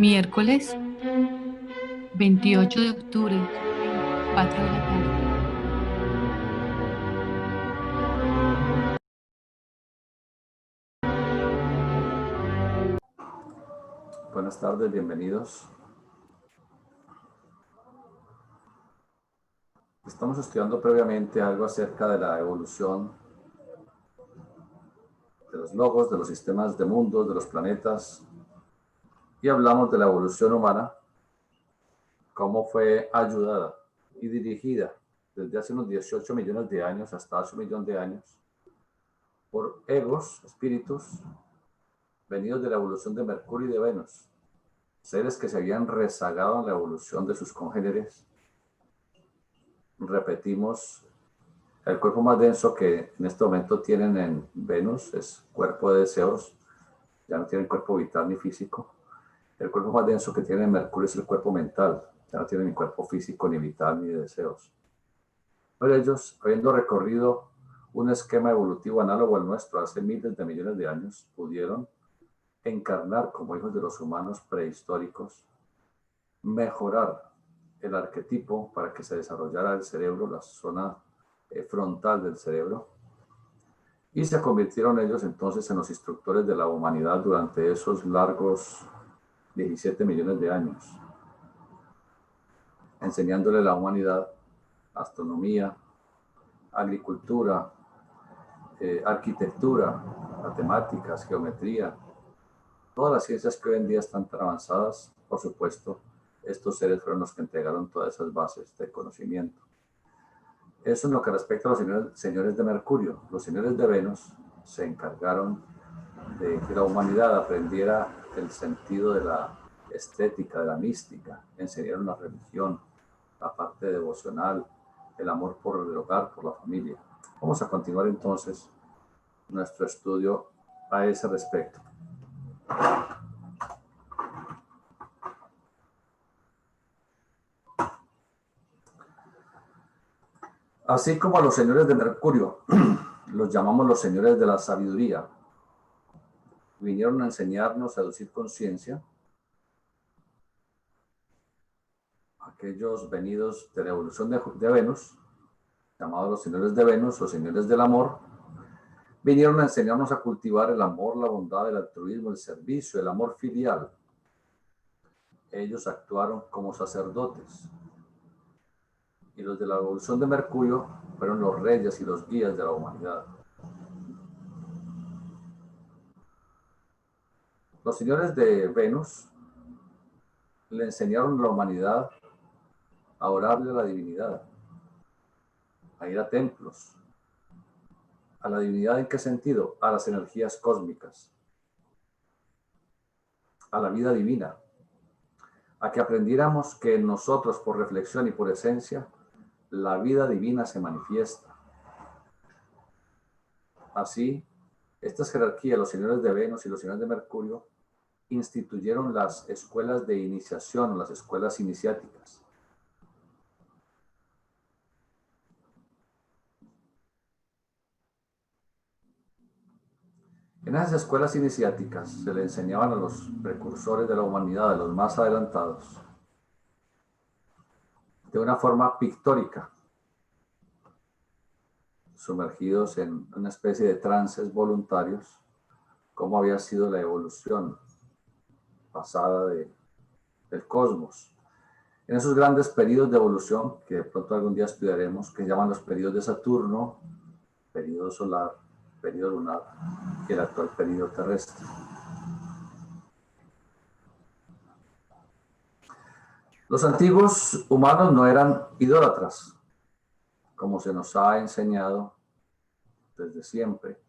Miércoles 28 de octubre, 4 de la tarde. Buenas tardes, bienvenidos. Estamos estudiando previamente algo acerca de la evolución de los logos, de los sistemas de mundos, de los planetas, y hablamos de la evolución humana, cómo fue ayudada y dirigida desde hace unos 18 millones de años hasta hace 1 millón de años por egos, espíritus, venidos de la evolución de Mercurio y de Venus, seres que se habían rezagado en la evolución de sus congéneres. Repetimos, el cuerpo más denso que en este momento tienen en Venus es cuerpo de deseos, ya no tienen cuerpo vital ni físico. El cuerpo más denso que tiene Mercurio es el cuerpo mental, ya no tiene ni cuerpo físico, ni vital, ni de deseos. Pero ellos, habiendo recorrido un esquema evolutivo análogo al nuestro hace miles de millones de años, pudieron encarnar como hijos de los humanos prehistóricos, mejorar el arquetipo para que se desarrollara el cerebro, la zona frontal del cerebro, y se convirtieron ellos entonces en los instructores de la humanidad durante esos largos 17 millones de años, enseñándole a la humanidad astronomía, agricultura, arquitectura, matemáticas, geometría, todas las ciencias que hoy en día están tan avanzadas. Por supuesto, estos seres fueron los que entregaron todas esas bases de conocimiento. Eso en lo que respecta a los señores de Mercurio. Los señores de Venus se encargaron de que la humanidad aprendiera el sentido de la estética, de la mística, enseñaron la religión, la parte devocional, el amor por el hogar, por la familia. Vamos a continuar entonces nuestro estudio a ese respecto. Así como a los señores de Mercurio, los llamamos los señores de la sabiduría, vinieron a enseñarnos a seducir conciencia, aquellos venidos de la evolución de Venus, llamados los señores de Venus o señores del amor, vinieron a enseñarnos a cultivar el amor, la bondad, el altruismo, el servicio, el amor filial. Ellos actuaron como sacerdotes. Y los de la evolución de Mercurio fueron los reyes y los guías de la humanidad. Los señores de Venus le enseñaron a la humanidad a orarle a la divinidad, a ir a templos. ¿A la divinidad en qué sentido? A las energías cósmicas, a la vida divina, a que aprendiéramos que en nosotros, por reflexión y por esencia, la vida divina se manifiesta. Así, estas jerarquías, los señores de Venus y los señores de Mercurio, instituyeron las escuelas de iniciación, las escuelas iniciáticas. En esas escuelas iniciáticas se le enseñaban a los precursores de la humanidad, a los más adelantados, de una forma pictórica, sumergidos en una especie de trances voluntarios, cómo había sido la evolución pasada del cosmos. En esos grandes periodos de evolución, que de pronto algún día estudiaremos, que se llaman los periodos de Saturno, periodo solar, periodo lunar y el actual periodo terrestre. Los antiguos humanos no eran idólatras, como se nos ha enseñado desde siempre.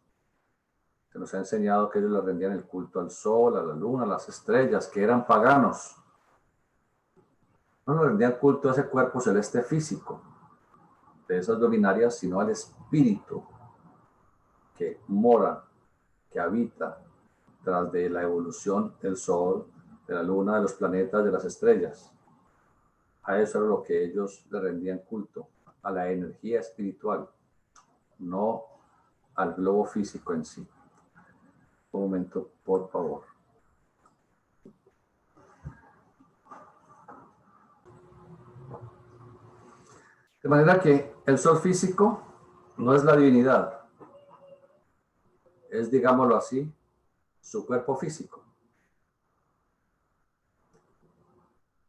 Se nos ha enseñado que ellos le rendían el culto al sol, a la luna, a las estrellas, que eran paganos. No le rendían culto a ese cuerpo celeste físico de esas luminarias, sino al espíritu que mora, que habita tras de la evolución del sol, de la luna, de los planetas, de las estrellas. A eso era lo que ellos le rendían culto, a la energía espiritual, no al globo físico en sí. Un momento, por favor. De manera que el sol físico no es la divinidad, es, digámoslo así, su cuerpo físico.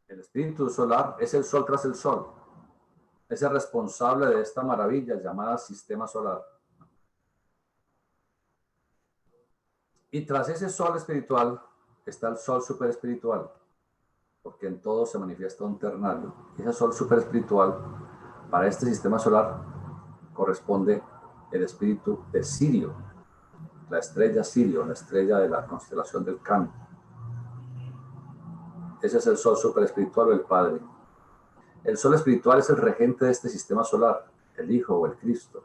El espíritu solar es el sol tras el sol, es el responsable de esta maravilla llamada sistema solar. Y tras ese sol espiritual está el sol superespiritual, porque en todo se manifiesta un ternario. Y ese sol superespiritual, para este sistema solar, corresponde el espíritu de Sirio, la estrella Sirio, la estrella de la constelación del Can. Ese es el sol superespiritual o el Padre. El sol espiritual es el regente de este sistema solar, el Hijo o el Cristo.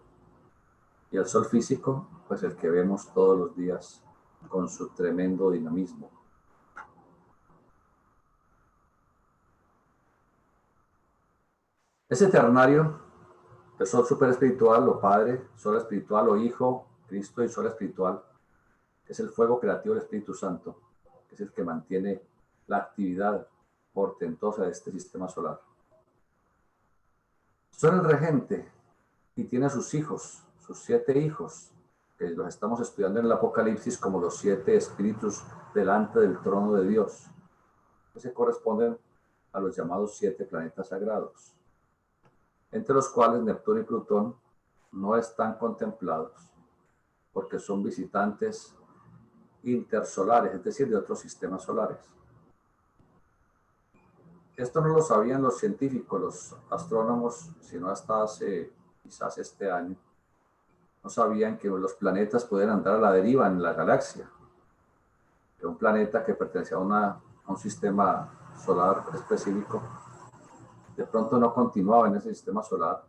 Y el sol físico, pues el que vemos todos los días con su tremendo dinamismo. Ese ternario, el sol superespiritual o Padre, sol espiritual o Hijo, Cristo y sol espiritual, es el fuego creativo del Espíritu Santo, que es el que mantiene la actividad portentosa de este sistema solar. Son el regente y tiene a sus hijos, sus 7 hijos, que los estamos estudiando en el Apocalipsis como los 7 espíritus delante del trono de Dios, que se corresponden a los llamados 7 planetas sagrados, entre los cuales Neptuno y Plutón no están contemplados, porque son visitantes intersolares, es decir, de otros sistemas solares. Esto no lo sabían los científicos, los astrónomos, sino hasta hace quizás este año. No sabían que los planetas pueden andar a la deriva en la galaxia. Que un planeta que pertenecía a un sistema solar específico, de pronto no continuaba en ese sistema solar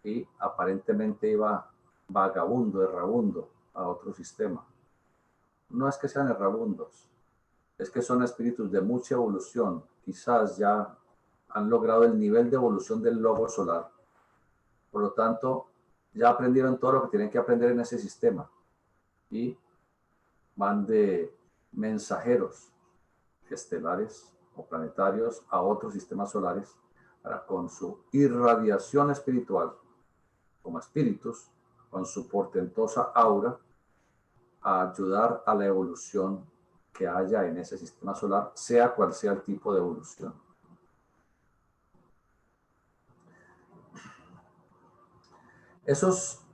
y aparentemente iba vagabundo, errabundo a otro sistema. No es que sean errabundos, es que son espíritus de mucha evolución, quizás ya han logrado el nivel de evolución del logo solar. Por lo tanto, ya aprendieron todo lo que tienen que aprender en ese sistema y van de mensajeros estelares o planetarios a otros sistemas solares para con su irradiación espiritual, como espíritus, con su portentosa aura, a ayudar a la evolución que haya en ese sistema solar, sea cual sea el tipo de evolución. Esos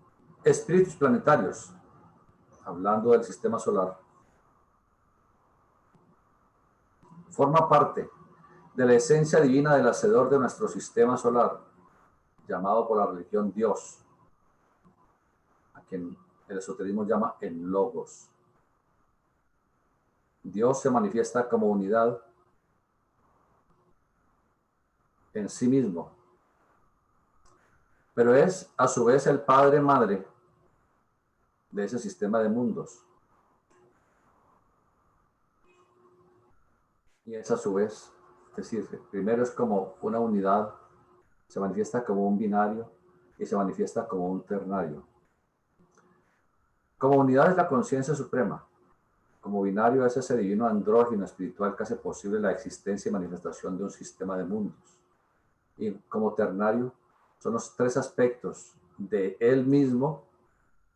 espíritus planetarios, hablando del sistema solar, forma parte de la esencia divina del hacedor de nuestro sistema solar, llamado por la religión Dios, a quien el esoterismo llama el Logos. Dios se manifiesta como unidad en sí mismo, pero es a su vez el padre madre de ese sistema de mundos. Y es a su vez, es decir, primero es como una unidad, se manifiesta como un binario y se manifiesta como un ternario. Como unidad es la conciencia suprema. Como binario es ese divino andrógino espiritual que hace posible la existencia y manifestación de un sistema de mundos. Y como ternario son los 3 aspectos de él mismo,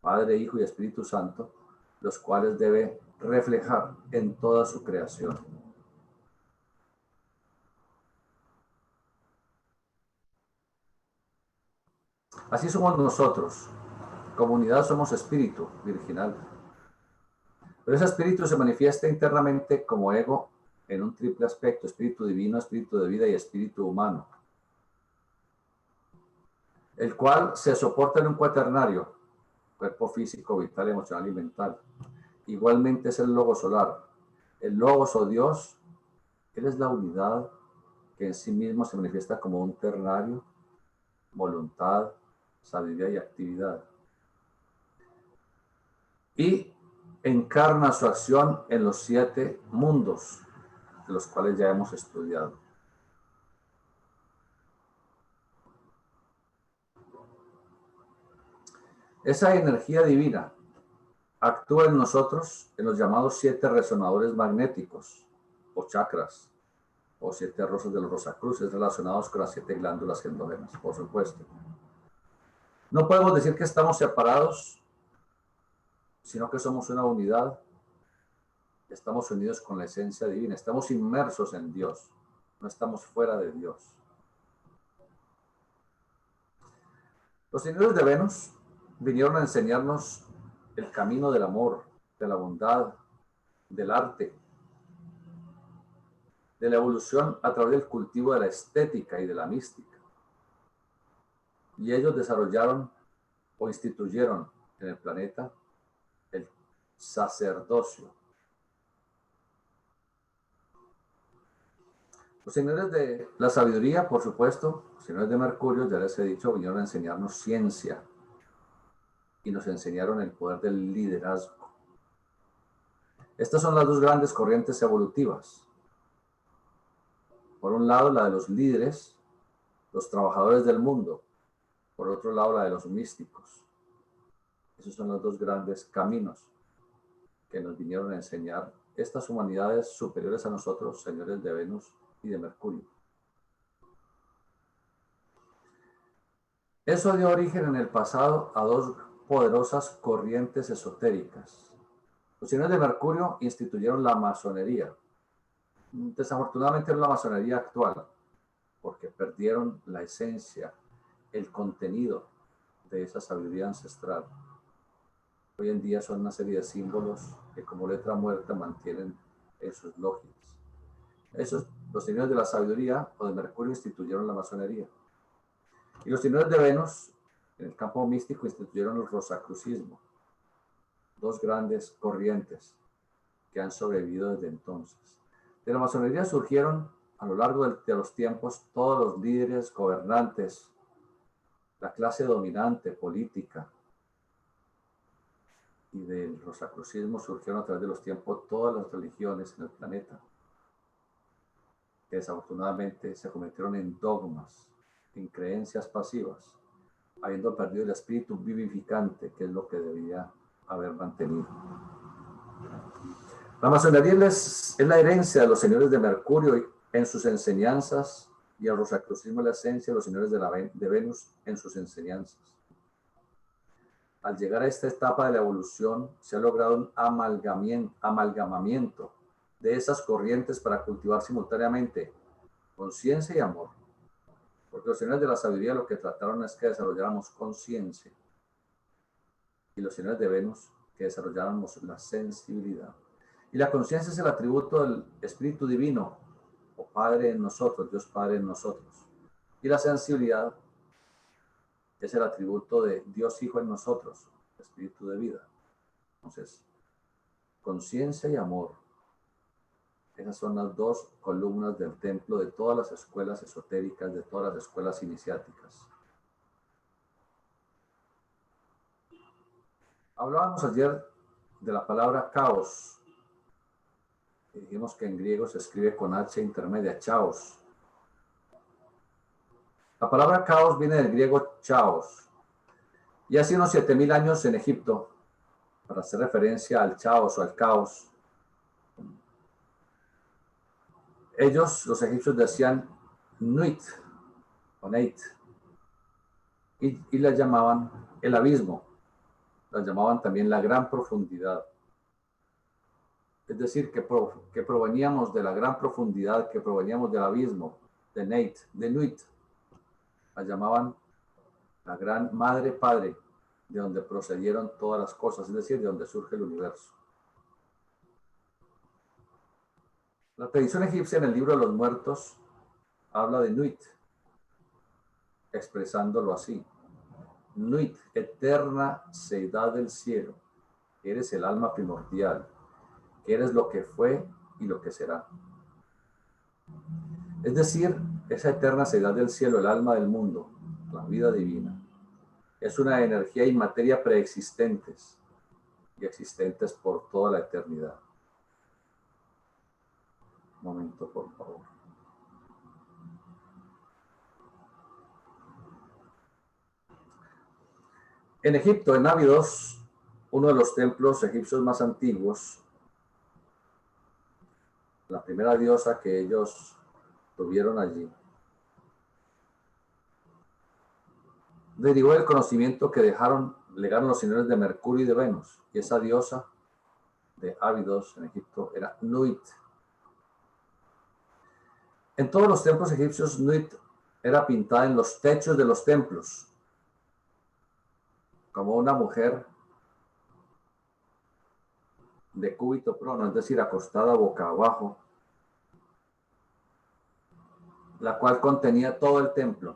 Padre, Hijo y Espíritu Santo, los cuales debe reflejar en toda su creación. Así somos nosotros. Como unidad somos espíritu virginal. Pero ese espíritu se manifiesta internamente como ego en un triple aspecto: espíritu divino, espíritu de vida y espíritu humano, el cual se soporta en un cuaternario, cuerpo físico, vital, emocional y mental. Igualmente es el logo solar. El logos o Dios, él es la unidad que en sí mismo se manifiesta como un ternario, voluntad, sabiduría y actividad. Y encarna su acción en los 7 mundos, de los cuales ya hemos estudiado. Esa energía divina actúa en nosotros en los llamados 7 resonadores magnéticos o chakras, o 7 rosas de los Rosacruces relacionados con las 7 glándulas endógenas, por supuesto. No podemos decir que estamos separados, sino que somos una unidad. Estamos unidos con la esencia divina, estamos inmersos en Dios, no estamos fuera de Dios. Los señores de Venus vinieron a enseñarnos el camino del amor, de la bondad, del arte, de la evolución a través del cultivo de la estética y de la mística. Y ellos desarrollaron o instituyeron en el planeta el sacerdocio. Los señores de la sabiduría, por supuesto, los señores de Mercurio, ya les he dicho, vinieron a enseñarnos ciencia y nos enseñaron el poder del liderazgo. Estas son las dos grandes corrientes evolutivas. Por un lado, la de los líderes, los trabajadores del mundo. Por otro lado, la de los místicos. Esos son los dos grandes caminos que nos vinieron a enseñar estas humanidades superiores a nosotros, señores de Venus y de Mercurio. Eso dio origen en el pasado a dos poderosas corrientes esotéricas. Los señores de Mercurio instituyeron la masonería. Desafortunadamente no la masonería actual, porque perdieron la esencia, el contenido de esa sabiduría ancestral. Hoy en día son una serie de símbolos que como letra muerta mantienen en sus logias. Los señores de la sabiduría o de Mercurio instituyeron la masonería. Y los señores de Venus, en el campo místico, instituyeron el rosacrucismo. Dos grandes corrientes que han sobrevivido desde entonces. De la masonería surgieron a lo largo de los tiempos todos los líderes, gobernantes, la clase dominante, política. Y del rosacrucismo surgieron a través de los tiempos todas las religiones en el planeta, que desafortunadamente se convirtieron en dogmas, en creencias pasivas, habiendo perdido el espíritu vivificante, que es lo que debía haber mantenido. La masonería es la herencia de los señores de Mercurio en sus enseñanzas, y el rosacrucismo es la esencia de los señores de Venus en sus enseñanzas. Al llegar a esta etapa de la evolución, se ha logrado un amalgamamiento de esas corrientes para cultivar simultáneamente conciencia y amor. Porque los señores de la sabiduría lo que trataron es que desarrolláramos conciencia, y los señores de Venus que desarrolláramos la sensibilidad. Y la conciencia es el atributo del Espíritu Divino, o Padre en nosotros, Dios Padre en nosotros. Y la sensibilidad es el atributo de Dios Hijo en nosotros, Espíritu de vida. Entonces, conciencia y amor. Esas son las dos columnas del templo de todas las escuelas esotéricas, de todas las escuelas iniciáticas. Hablábamos ayer de la palabra caos. Y dijimos que en griego se escribe con H intermedia, chaos. La palabra caos viene del griego chaos. Y hace unos 7000 años en Egipto, para hacer referencia al chaos o al caos, ellos, los egipcios, decían Nuit o Neit, y la llamaban el abismo, la llamaban también la gran profundidad. Es decir, que proveníamos de la gran profundidad, que proveníamos del abismo, de Neit, de Nuit. La llamaban la gran madre padre, de donde procedieron todas las cosas, es decir, de donde surge el universo. La tradición egipcia en el libro de los muertos habla de Nuit, expresándolo así. Nuit, eterna seidad del cielo, que eres el alma primordial, que eres lo que fue y lo que será. Es decir, esa eterna seidad del cielo, el alma del mundo, la vida divina, es una energía y materia preexistentes y existentes por toda la eternidad. Un momento, por favor. En Egipto, en Abidos, uno de los templos egipcios más antiguos, la primera diosa que ellos tuvieron allí. Derivó del conocimiento que legaron los señores de Mercurio y de Venus, y esa diosa de Abidos en Egipto era Nuit. En todos los templos egipcios, Nuit era pintada en los techos de los templos, como una mujer de cúbito prono, es decir, acostada boca abajo, la cual contenía todo el templo.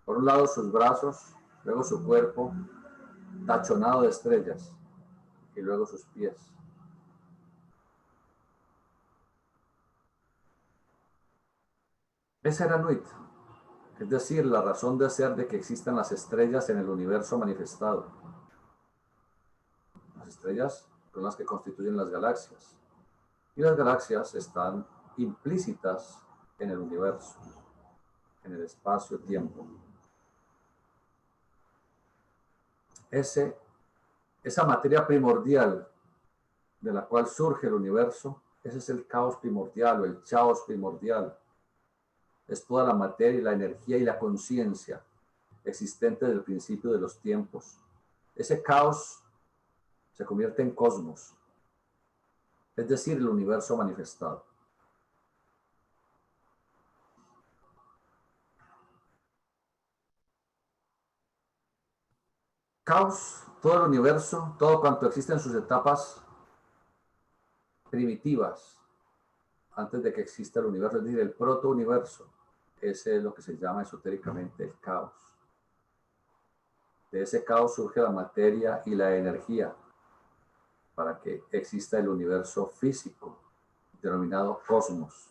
Por un lado sus brazos, luego su cuerpo, tachonado de estrellas, y luego sus pies. Esa era Nuit, es decir, la razón de ser de que existan las estrellas en el universo manifestado. Las estrellas son las que constituyen las galaxias, y las galaxias están implícitas en el universo, en el espacio-tiempo. Esa materia primordial de la cual surge el universo, ese es el caos primordial o el chaos primordial. Es toda la materia y la energía y la conciencia existente desde el principio de los tiempos. Ese caos se convierte en cosmos, es decir, el universo manifestado. Caos, todo el universo, todo cuanto existe en sus etapas primitivas, antes de que exista el universo, es decir, el proto-universo. Ese es lo que se llama esotéricamente el caos. De ese caos surge la materia y la energía para que exista el universo físico, denominado cosmos.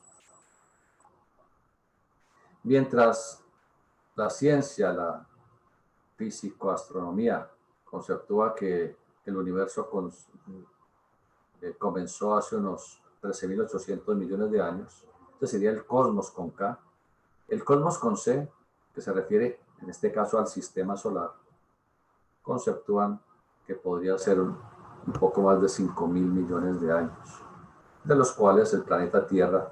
Mientras la ciencia, la físico-astronomía, conceptúa que el universo comenzó hace unos 13.800 millones de años, este sería el cosmos con K. El cosmos con C, que se refiere en este caso al sistema solar, conceptúan que podría ser un poco más de 5.000 millones de años, de los cuales el planeta Tierra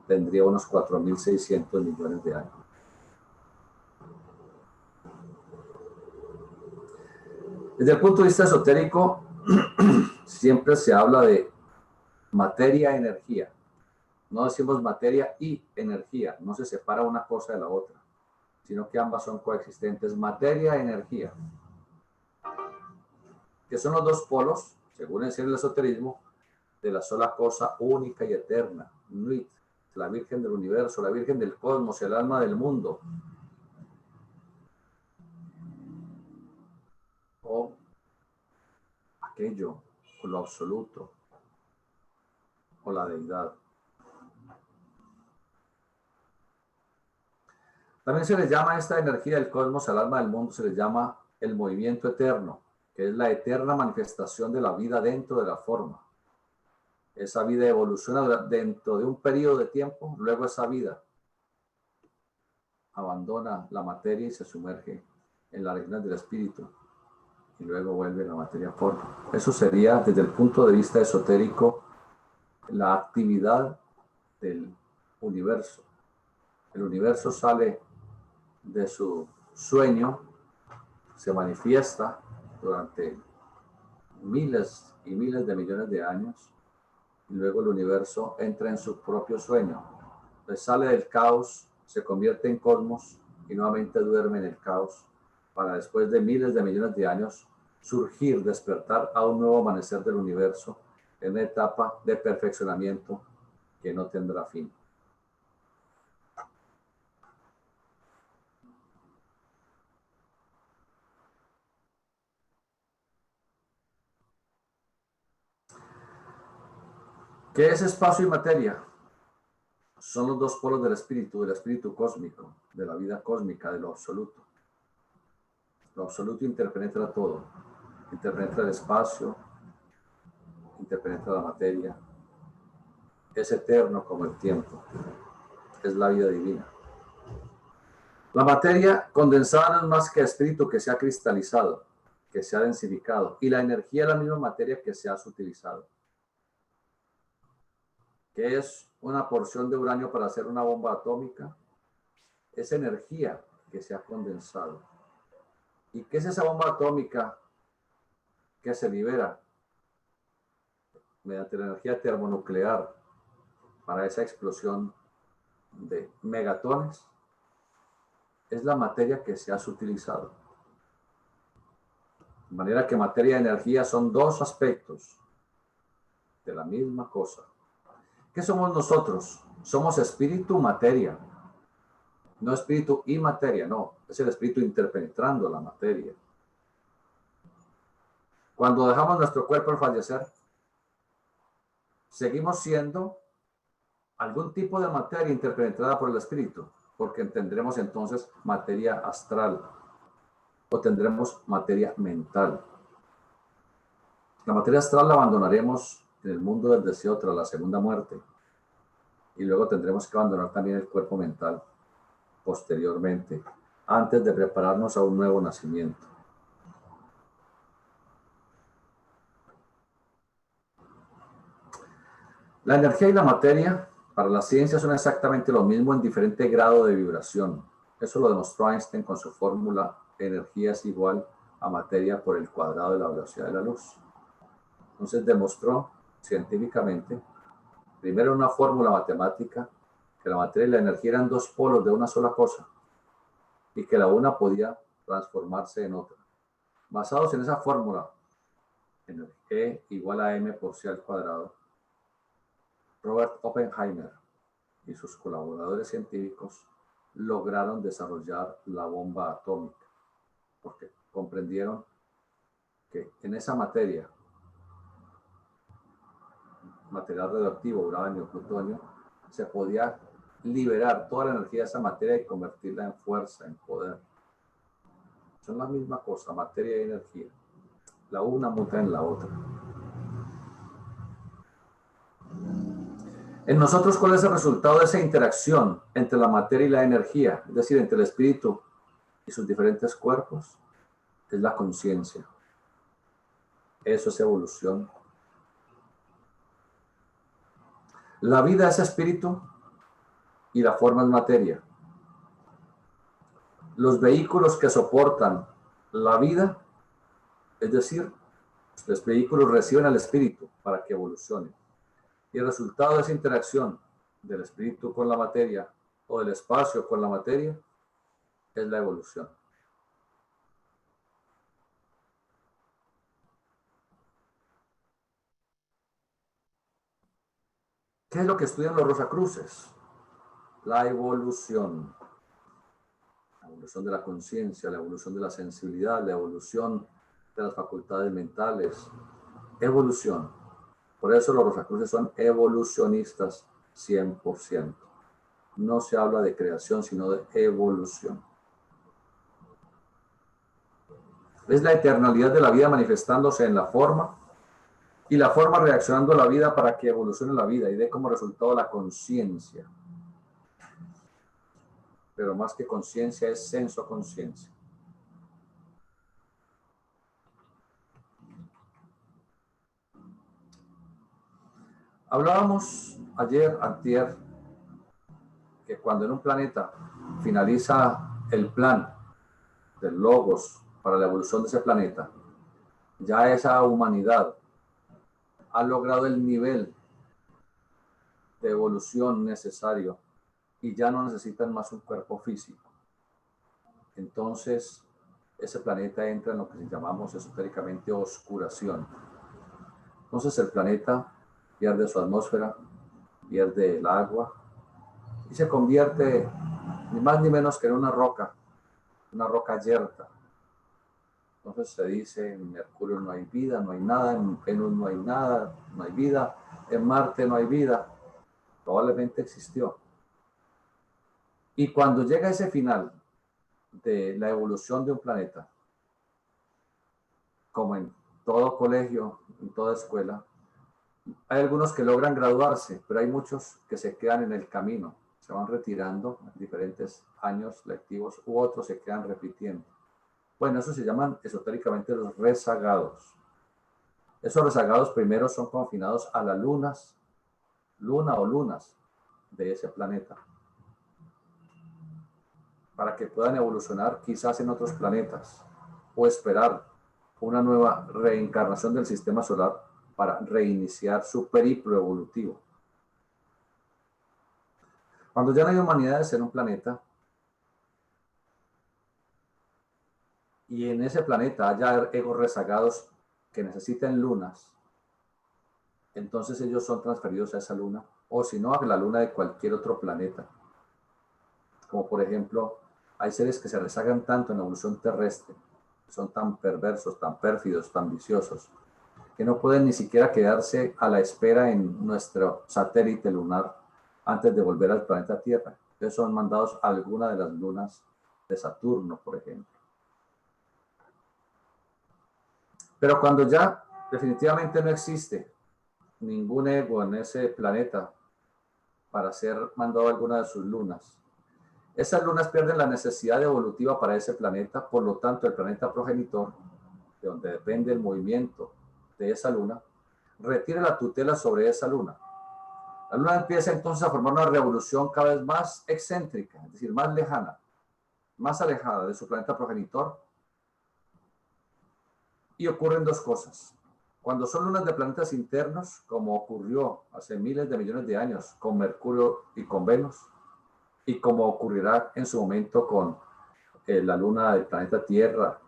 tendría unos 4.600 millones de años. Desde el punto de vista esotérico, siempre se habla de materia-energía. No decimos materia y energía, no se separa una cosa de la otra, sino que ambas son coexistentes. Materia-energía, que son los dos polos, según enseña el esoterismo, de la sola cosa única y eterna, Nuit, la Virgen del universo, la Virgen del cosmos, el alma del mundo. O aquello, o lo absoluto, o la deidad. También se le llama a esta energía del cosmos, al alma del mundo, se le llama el movimiento eterno, que es la eterna manifestación de la vida dentro de la forma. Esa vida evoluciona dentro de un periodo de tiempo, luego esa vida abandona la materia y se sumerge en las regiones del espíritu y luego vuelve a la materia forma. Eso sería, desde el punto de vista esotérico, la actividad del universo. El universo sale de su sueño, se manifiesta durante miles y miles de millones de años y luego el universo entra en su propio sueño. Entonces sale del caos, se convierte en cosmos y nuevamente duerme en el caos para después de miles de millones de años surgir, despertar a un nuevo amanecer del universo en una etapa de perfeccionamiento que no tendrá fin. ¿Qué es espacio y materia? Son los dos polos del espíritu cósmico, de la vida cósmica, de lo absoluto. Lo absoluto interpenetra todo. Interpenetra el espacio, interpenetra la materia. Es eterno como el tiempo. Es la vida divina. La materia condensada no es más que espíritu que se ha cristalizado, que se ha densificado. Y la energía es la misma materia que se ha sutilizado, ¿Qué es una porción de uranio para hacer una bomba atómica? Es energía que se ha condensado. ¿Y qué es esa bomba atómica que se libera mediante la energía termonuclear para esa explosión de megatones? Es la materia que se ha sutilizado. De manera que materia y energía son dos aspectos de la misma cosa. ¿Qué somos nosotros? Somos espíritu, materia. No espíritu y materia, no. Es el espíritu interpenetrando la materia. Cuando dejamos nuestro cuerpo al fallecer, seguimos siendo algún tipo de materia interpenetrada por el espíritu, porque tendremos entonces materia astral o tendremos materia mental. La materia astral la abandonaremos en el mundo del deseo tras la segunda muerte y luego tendremos que abandonar también el cuerpo mental posteriormente, antes de prepararnos a un nuevo nacimiento. La energía y la materia para la ciencia son exactamente lo mismo en diferente grado de vibración. Eso lo demostró Einstein con su fórmula: energía es igual a materia por el cuadrado de la velocidad de la luz. Entonces demostró científicamente, primero una fórmula matemática, que la materia y la energía eran dos polos de una sola cosa y que la una podía transformarse en otra. Basados en esa fórmula, E igual a m por c al cuadrado, Robert Oppenheimer y sus colaboradores científicos lograron desarrollar la bomba atómica, porque comprendieron que en esa materia, material radioactivo, uranio, plutonio, se podía liberar toda la energía de esa materia y convertirla en fuerza, en poder. Son la misma cosa, materia y energía. La una muta en la otra. En nosotros, ¿cuál es el resultado de esa interacción entre la materia y la energía? Es decir, entre el espíritu y sus diferentes cuerpos. Es la conciencia. Eso es evolución. La vida es espíritu y la forma es materia. Los vehículos que soportan la vida, es decir, los vehículos reciben al espíritu para que evolucione. Y el resultado de esa interacción del espíritu con la materia o del espacio con la materia es la evolución. ¿Qué es lo que estudian los Rosacruces? La evolución. La evolución de la conciencia, la evolución de la sensibilidad, la evolución de las facultades mentales. Evolución. Por eso los Rosacruces son evolucionistas 100%. No se habla de creación, sino de evolución. Es la eternalidad de la vida manifestándose en la forma y la forma reaccionando a la vida para que evolucione la vida y dé como resultado la conciencia. Pero más que conciencia es senso-conciencia. Hablábamos ayer, antier, que cuando en un planeta finaliza el plan del Logos para la evolución de ese planeta, ya esa humanidad ha logrado el nivel de evolución necesario y ya no necesitan más un cuerpo físico. Entonces, ese planeta entra en lo que llamamos esotéricamente oscuración. Entonces el planeta pierde su atmósfera, pierde el agua y se convierte ni más ni menos que en una roca yerta. Entonces se dice, en Mercurio no hay vida, no hay nada, en Venus no hay nada, no hay vida, en Marte no hay vida. Probablemente existió. Y cuando llega ese final de la evolución de un planeta, como en todo colegio, en toda escuela, hay algunos que logran graduarse, pero hay muchos que se quedan en el camino, se van retirando en diferentes años lectivos u otros se quedan repitiendo. Bueno, eso se llaman esotéricamente los rezagados. Esos rezagados primero son confinados a las lunas luna o lunas de ese planeta, para que puedan evolucionar quizás en otros planetas o esperar una nueva reencarnación del sistema solar para reiniciar su periplo evolutivo. Cuando ya no hay humanidades en un planeta y en ese planeta haya egos rezagados que necesiten lunas, entonces ellos son transferidos a esa luna, o si no, a la luna de cualquier otro planeta. Como por ejemplo, hay seres que se rezagan tanto en la evolución terrestre, son tan perversos, tan pérfidos, tan viciosos, que no pueden ni siquiera quedarse a la espera en nuestro satélite lunar antes de volver al planeta Tierra. Entonces son mandados a alguna de las lunas de Saturno, por ejemplo. Pero cuando ya definitivamente no existe ningún ego en ese planeta para ser mandado a alguna de sus lunas, esas lunas pierden la necesidad evolutiva para ese planeta, por lo tanto el planeta progenitor, de donde depende el movimiento de esa luna, retira la tutela sobre esa luna. La luna empieza entonces a formar una revolución cada vez más excéntrica, es decir, más lejana, más alejada de su planeta progenitor. Y ocurren dos cosas. Cuando son lunas de planetas internos, como ocurrió hace miles de millones de años con Mercurio y con Venus, y como ocurrirá en su momento con la luna del planeta Tierra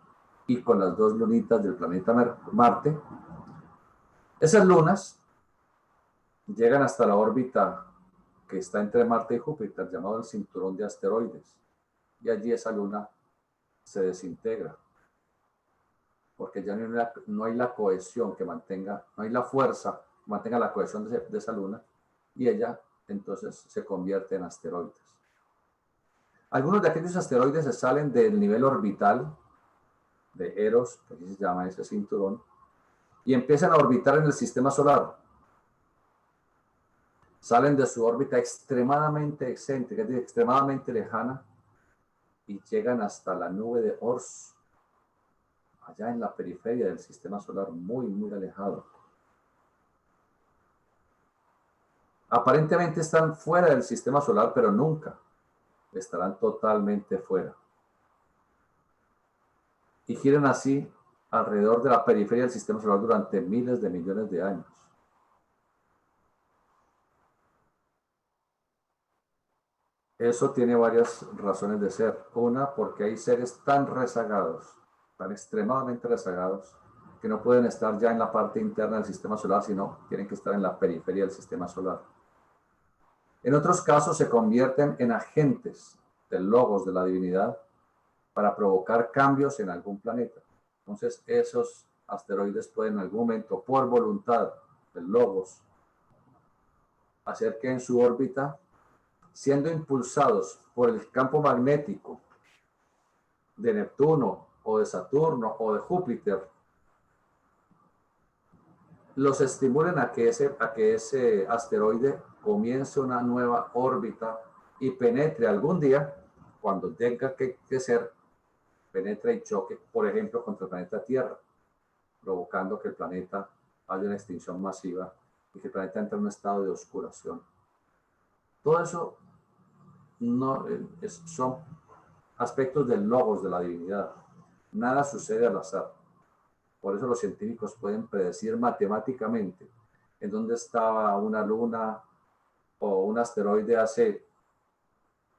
y con las dos lunitas del planeta Marte, esas lunas llegan hasta la órbita que está entre Marte y Júpiter, llamado el cinturón de asteroides, y allí esa luna se desintegra, porque ya no hay la cohesión que mantenga, no hay la fuerza que mantenga la cohesión de esa luna, y ella entonces se convierte en asteroides. Algunos de aquellos asteroides se salen del nivel orbital de Eros, que así se llama ese cinturón, y empiezan a orbitar en el sistema solar. Salen de su órbita extremadamente excéntrica, es decir, extremadamente lejana, y llegan hasta la nube de Oort, allá en la periferia del sistema solar, muy, muy alejado. Aparentemente están fuera del sistema solar, pero nunca estarán totalmente fuera. Y giran así alrededor de la periferia del sistema solar durante miles de millones de años. Eso tiene varias razones de ser. Una, porque hay seres tan rezagados, tan extremadamente rezagados, que no pueden estar ya en la parte interna del sistema solar, sino tienen que estar en la periferia del sistema solar. En otros casos se convierten en agentes del logos de la divinidad para provocar cambios en algún planeta. Entonces esos asteroides pueden en algún momento, por voluntad del logos, hacer que en su órbita, siendo impulsados por el campo magnético de Neptuno o de Saturno o de Júpiter, los estimulen a que ese asteroide comience una nueva órbita y penetre algún día, cuando tenga que ser, penetre y choque, por ejemplo, contra el planeta Tierra, provocando que el planeta haya una extinción masiva y que el planeta entre en un estado de oscuración. Todo eso son aspectos del logos de la divinidad. Nada sucede al azar. Por eso los científicos pueden predecir matemáticamente en dónde estaba una luna o un asteroide hace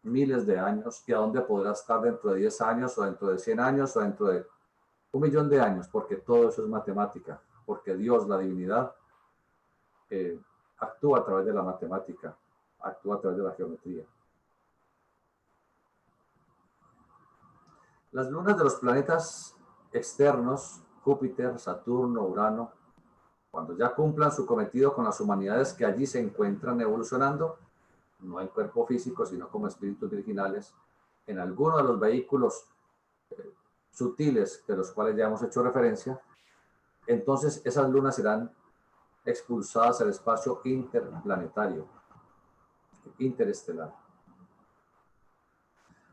miles de años y a dónde podrá estar dentro de 10 años o dentro de 100 años o dentro de 1.000.000 de años, porque todo eso es matemática, porque Dios, la divinidad, actúa a través de la matemática, actúa a través de la geometría. Las lunas de los planetas externos, Júpiter, Saturno, Urano, cuando ya cumplan su cometido con las humanidades que allí se encuentran evolucionando, no en cuerpo físico, sino como espíritus virginales, en alguno de los vehículos sutiles de los cuales ya hemos hecho referencia, entonces esas lunas serán expulsadas al espacio interplanetario, interestelar.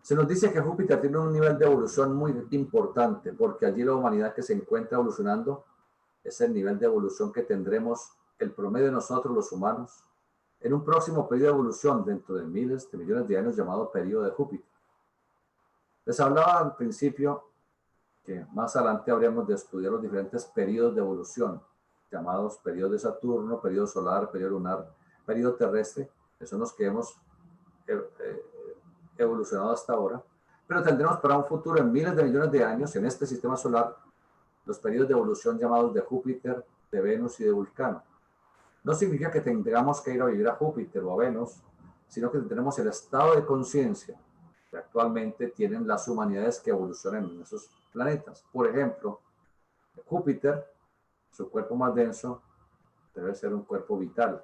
Se nos dice que Júpiter tiene un nivel de evolución muy importante, porque allí la humanidad que se encuentra evolucionando es el nivel de evolución que tendremos el promedio de nosotros los humanos en un próximo periodo de evolución dentro de miles de millones de años llamado periodo de Júpiter. Les hablaba al principio que más adelante habríamos de estudiar los diferentes periodos de evolución, llamados periodo de Saturno, periodo solar, periodo lunar, periodo terrestre, que son los que hemos evolucionado hasta ahora, pero tendremos para un futuro en miles de millones de años en este sistema solar los periodos de evolución llamados de Júpiter, de Venus y de Vulcano. No significa que tengamos que ir a vivir a Júpiter o a Venus, sino que tenemos el estado de conciencia que actualmente tienen las humanidades que evolucionan en esos planetas. Por ejemplo, Júpiter, su cuerpo más denso, debe ser un cuerpo vital.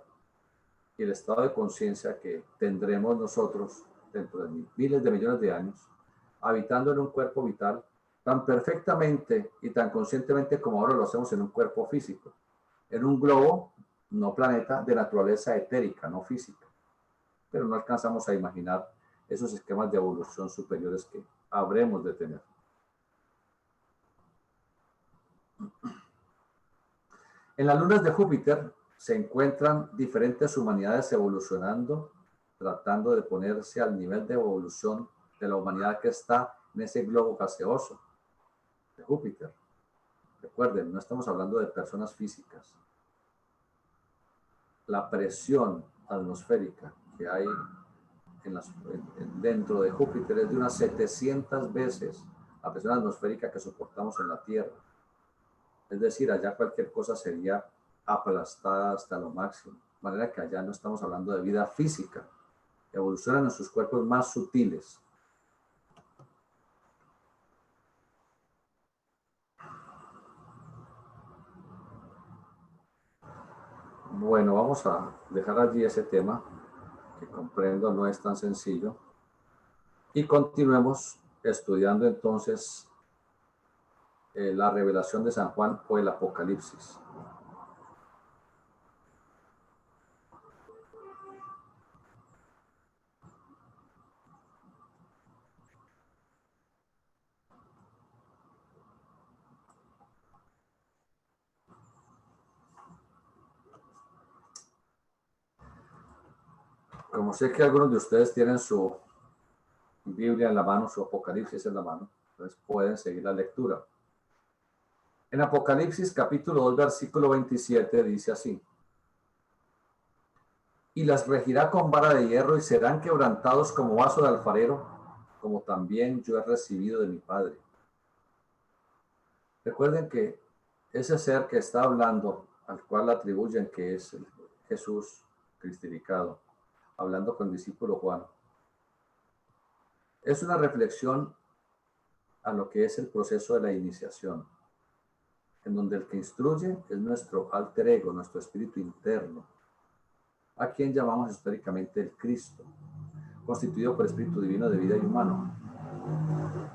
Y el estado de conciencia que tendremos nosotros dentro de miles de millones de años, habitando en un cuerpo vital, tan perfectamente y tan conscientemente como ahora lo hacemos en un cuerpo físico, en un globo, no planeta, de naturaleza etérica, no física. Pero no alcanzamos a imaginar esos esquemas de evolución superiores que habremos de tener. En las lunas de Júpiter se encuentran diferentes humanidades evolucionando, tratando de ponerse al nivel de evolución de la humanidad que está en ese globo gaseoso de Júpiter. Recuerden, no estamos hablando de personas físicas. La presión atmosférica que hay dentro de Júpiter es de unas 700 veces la presión atmosférica que soportamos en la Tierra. Es decir, allá cualquier cosa sería aplastada hasta lo máximo. De manera que allá no estamos hablando de vida física. Evolucionan en sus cuerpos más sutiles. Bueno, vamos a dejar allí ese tema, que comprendo no es tan sencillo. Y continuemos estudiando entonces la revelación de San Juan o el Apocalipsis. Como sé que algunos de ustedes tienen su Biblia en la mano, su Apocalipsis en la mano, entonces pueden seguir la lectura. En Apocalipsis capítulo 2, versículo 27 dice así: y las regirá con vara de hierro y serán quebrantados como vaso de alfarero, como también yo he recibido de mi Padre. Recuerden que ese ser que está hablando, al cual atribuyen que es Jesús cristificado, hablando con el discípulo Juan, es una reflexión a lo que es el proceso de la iniciación, en donde el que instruye es nuestro alter ego, nuestro espíritu interno, a quien llamamos históricamente el Cristo, constituido por espíritu divino de vida y humano.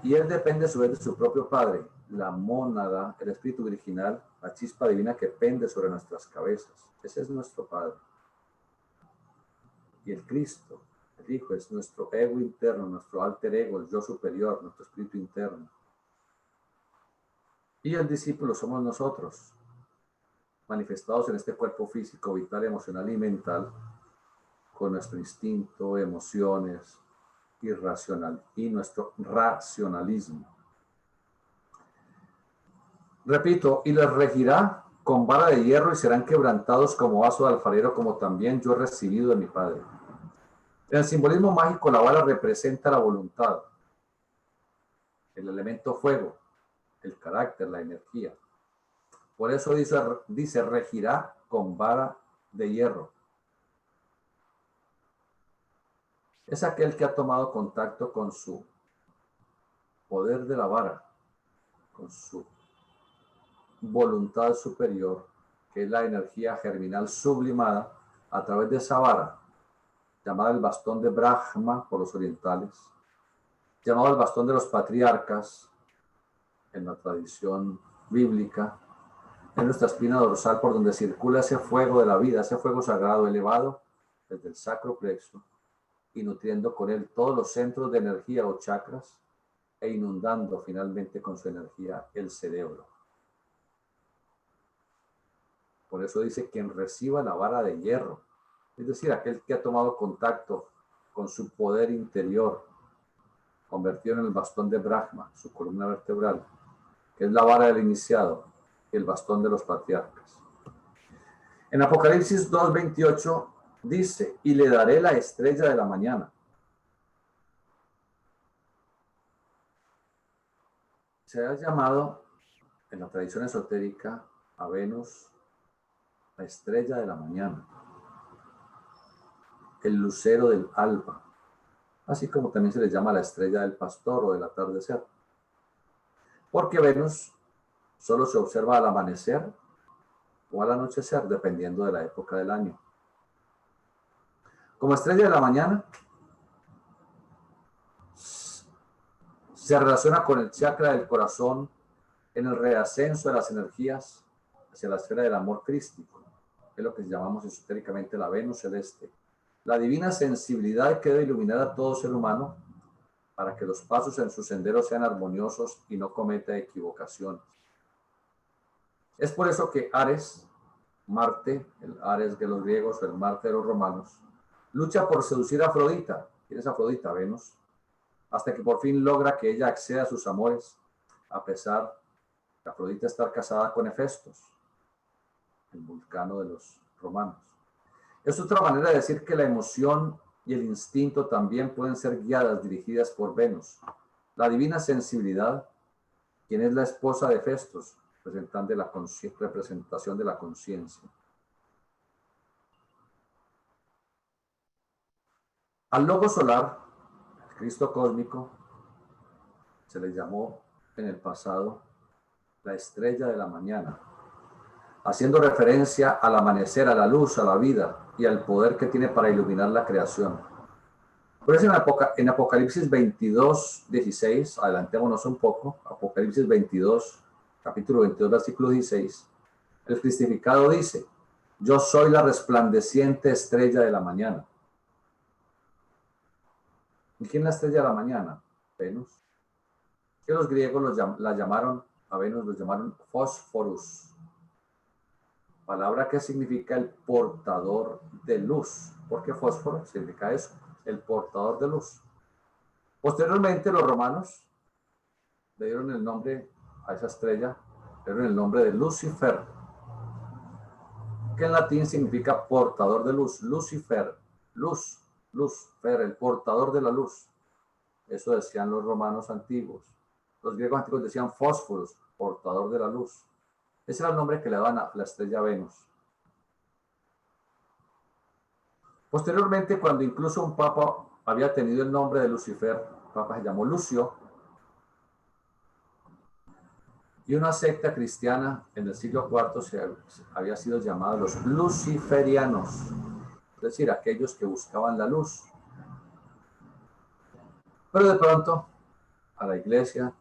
Y él depende a su vez de su propio Padre, la mónada, el espíritu virginal, la chispa divina que pende sobre nuestras cabezas. Ese es nuestro Padre. Y el Cristo, el Hijo, es nuestro ego interno, nuestro alter ego, el yo superior, nuestro espíritu interno. Y el discípulo somos nosotros, manifestados en este cuerpo físico, vital, emocional y mental, con nuestro instinto, emociones y nuestro racionalismo. Repito, y les regirá con vara de hierro y serán quebrantados como vaso de alfarero, como también yo he recibido de mi Padre. En el simbolismo mágico, la vara representa la voluntad, el elemento fuego, el carácter, la energía. Por eso dice regirá con vara de hierro. Es aquel que ha tomado contacto con su poder de la vara, con su voluntad superior, que es la energía germinal sublimada a través de esa vara, llamada el bastón de Brahma por los orientales, llamado el bastón de los patriarcas en la tradición bíblica, en nuestra espina dorsal por donde circula ese fuego de la vida, ese fuego sagrado elevado desde el sacro plexo y nutriendo con él todos los centros de energía o chakras e inundando finalmente con su energía el cerebro. Por eso dice quien reciba la vara de hierro. Es decir, aquel que ha tomado contacto con su poder interior, convertido en el bastón de Brahma, su columna vertebral, que es la vara del iniciado y el bastón de los patriarcas. En Apocalipsis 2:28 dice, y le daré la estrella de la mañana. Se ha llamado en la tradición esotérica a Venus la estrella de la mañana, el lucero del alba, así como también se le llama la estrella del pastor o del atardecer, porque Venus solo se observa al amanecer o al anochecer, dependiendo de la época del año. Como estrella de la mañana, se relaciona con el chakra del corazón en el reascenso de las energías hacia la esfera del amor crístico, que es lo que llamamos esotéricamente la Venus celeste. La divina sensibilidad que debe iluminar a todo ser humano para que los pasos en su sendero sean armoniosos y no cometa equivocaciones. Es por eso que Ares, Marte, el Ares de los griegos o el Marte de los romanos, lucha por seducir a Afrodita. ¿Quién es Afrodita? Venus. Hasta que por fin logra que ella acceda a sus amores, a pesar de Afrodita estar casada con Hefestos, el vulcano de los romanos. Es otra manera de decir que la emoción y el instinto también pueden ser guiadas, dirigidas por Venus. La divina sensibilidad, quien es la esposa de Hefestos, representación de la conciencia. Al lobo solar, el Cristo cósmico, se le llamó en el pasado la estrella de la mañana, haciendo referencia al amanecer, a la luz, a la vida y al poder que tiene para iluminar la creación. Por eso en Apocalipsis 22:16, adelantémonos un poco, Apocalipsis 22, capítulo 22, versículo 16, el cristificado dice, yo soy la resplandeciente estrella de la mañana. ¿Y quién es la estrella de la mañana? Venus. Que los griegos la llamaron, a Venus los llamaron Fósforus, palabra que significa el portador de luz. ¿Por qué fósforo? Significa eso, el portador de luz. Posteriormente los romanos le dieron el nombre a esa estrella, le dieron el nombre de Lucifer, que en latín significa portador de luz. Lucifer, luz, fer, el portador de la luz. Eso decían los romanos antiguos. Los griegos antiguos decían fósforos, portador de la luz. Ese era el nombre que le daban a la estrella Venus. Posteriormente, cuando incluso un papa había tenido el nombre de Lucifer, el papa se llamó Lucio, y una secta cristiana en el siglo IV había sido llamada los luciferianos, es decir, aquellos que buscaban la luz. Pero de pronto, a la iglesia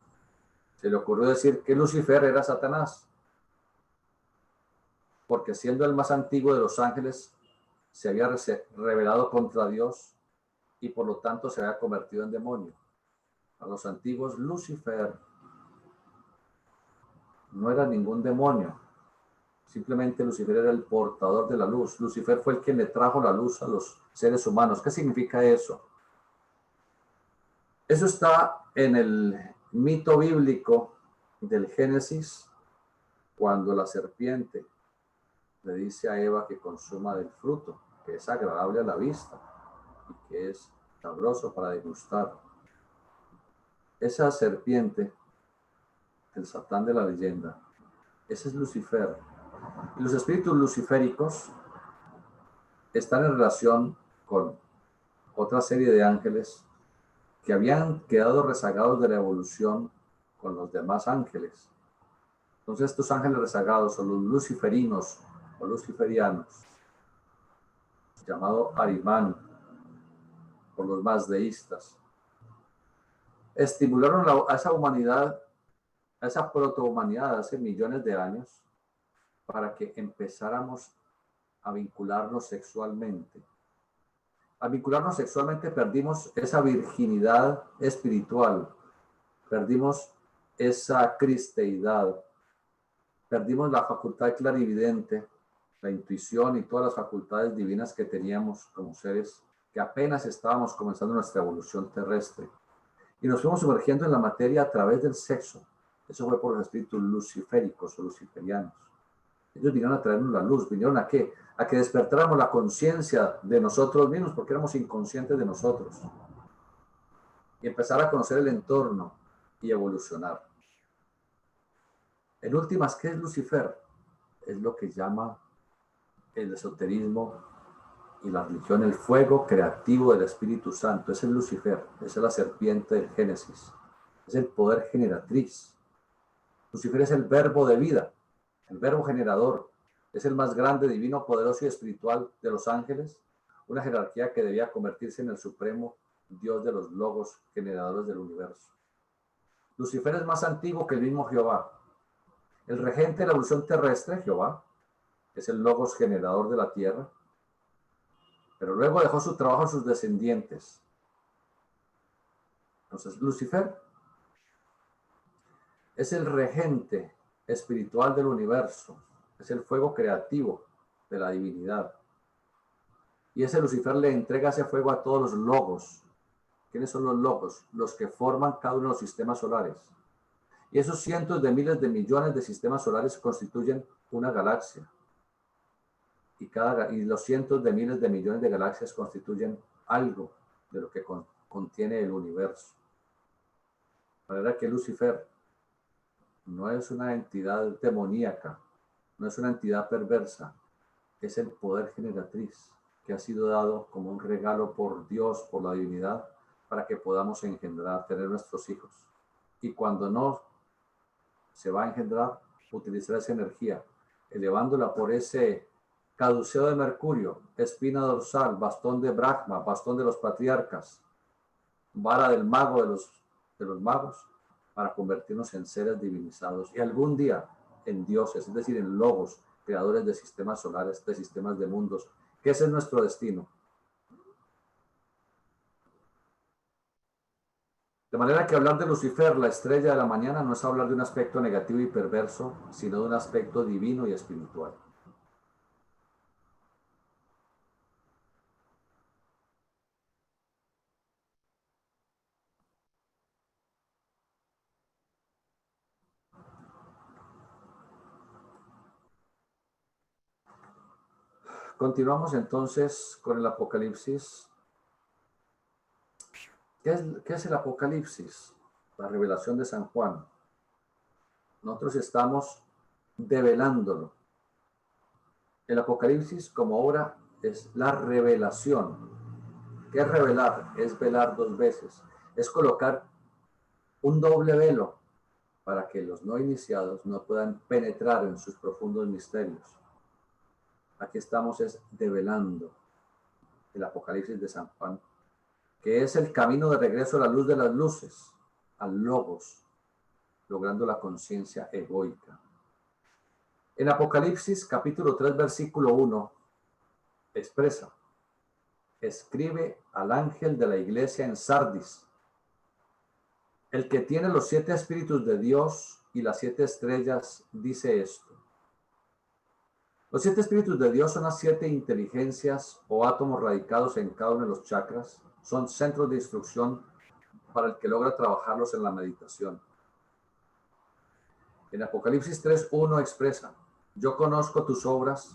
se le ocurrió decir que Lucifer era Satanás, porque siendo el más antiguo de los ángeles, se había rebelado contra Dios y por lo tanto se había convertido en demonio. A los antiguos, Lucifer no era ningún demonio, simplemente Lucifer era el portador de la luz. Lucifer fue el que le trajo la luz a los seres humanos. ¿Qué significa eso? Eso está en el mito bíblico del Génesis, cuando la serpiente le dice a Eva que consuma del fruto, que es agradable a la vista y que es sabroso para degustar. Esa serpiente, el Satán de la leyenda, ese es Lucifer. Y los espíritus luciféricos están en relación con otra serie de ángeles que habían quedado rezagados de la evolución con los demás ángeles. Entonces estos ángeles rezagados son los luciferinos o luciferianos, llamado Arimán por los más deístas. Estimularon a esa humanidad, a esa protohumanidad hace millones de años, para que empezáramos a vincularnos sexualmente. Al vincularnos sexualmente perdimos esa virginidad espiritual, perdimos esa cristeidad, perdimos la facultad clarividente la intuición y todas las facultades divinas que teníamos como seres que apenas estábamos comenzando nuestra evolución terrestre. Y nos fuimos sumergiendo en la materia a través del sexo. Eso fue por los espíritus luciféricos o luciferianos. Ellos vinieron a traernos la luz. ¿Vinieron a qué? A que despertáramos la conciencia de nosotros mismos, porque éramos inconscientes de nosotros. Y empezar a conocer el entorno y evolucionar. En últimas, ¿qué es Lucifer? Es lo que llama el esoterismo y la religión el fuego creativo del Espíritu Santo. Es el Lucifer, es la serpiente del Génesis, es el poder generatriz. Lucifer es el verbo de vida, el verbo generador, es el más grande, divino, poderoso y espiritual de los ángeles, una jerarquía que debía convertirse en el supremo Dios de los logos generadores del universo. Lucifer es más antiguo que el mismo Jehová. El regente de la evolución terrestre, Jehová, es el logos generador de la tierra, pero luego dejó su trabajo a sus descendientes. Entonces, Lucifer es el regente espiritual del universo, es el fuego creativo de la divinidad. Y ese Lucifer le entrega ese fuego a todos los logos. ¿Quiénes son los logos? Los que forman cada uno de los sistemas solares. Y esos cientos de miles de millones de sistemas solares constituyen una galaxia. Y los cientos de miles de millones de galaxias constituyen algo de lo que contiene el universo. De manera que Lucifer no es una entidad demoníaca, no es una entidad perversa, es el poder generatriz que ha sido dado como un regalo por Dios, por la divinidad, para que podamos engendrar, tener nuestros hijos. Y cuando no se va a engendrar, utilizar esa energía, elevándola por ese caduceo de Mercurio, espina dorsal, bastón de Brahma, bastón de los patriarcas, vara del mago de los magos, para convertirnos en seres divinizados y algún día en dioses, es decir, en logos, creadores de sistemas solares, de sistemas de mundos, que ese es nuestro destino. De manera que hablar de Lucifer, la estrella de la mañana, no es hablar de un aspecto negativo y perverso, sino de un aspecto divino y espiritual. Continuamos entonces con el Apocalipsis. ¿Qué es el Apocalipsis? La revelación de San Juan. Nosotros estamos develándolo. El Apocalipsis como obra es la revelación. ¿Qué es revelar? Es velar dos veces. Es colocar un doble velo para que los no iniciados no puedan penetrar en sus profundos misterios. Aquí estamos es develando el Apocalipsis de San Juan, que es el camino de regreso a la luz de las luces, al logos, logrando la conciencia egoica. En Apocalipsis capítulo 3 versículo 1 expresa: escribe al ángel de la iglesia en Sardis, el que tiene los 7 espíritus de Dios y las 7 estrellas, dice esto. Los 7 espíritus de Dios son las 7 inteligencias o átomos radicados en cada uno de los chakras. Son centros de instrucción para el que logra trabajarlos en la meditación. En Apocalipsis 3:1 expresa: yo conozco tus obras,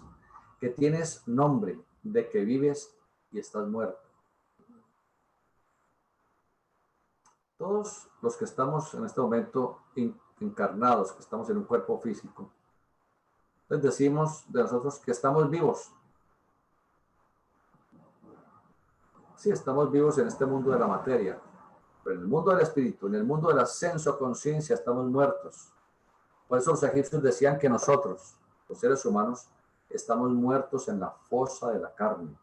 que tienes nombre de que vives y estás muerto. Todos los que estamos en este momento encarnados, que estamos en un cuerpo físico, les decimos de nosotros que estamos vivos. Sí, estamos vivos en este mundo de la materia, pero en el mundo del espíritu, en el mundo del ascenso a conciencia, estamos muertos. Por eso los egipcios decían que nosotros, los seres humanos, estamos muertos en la fosa de la carne.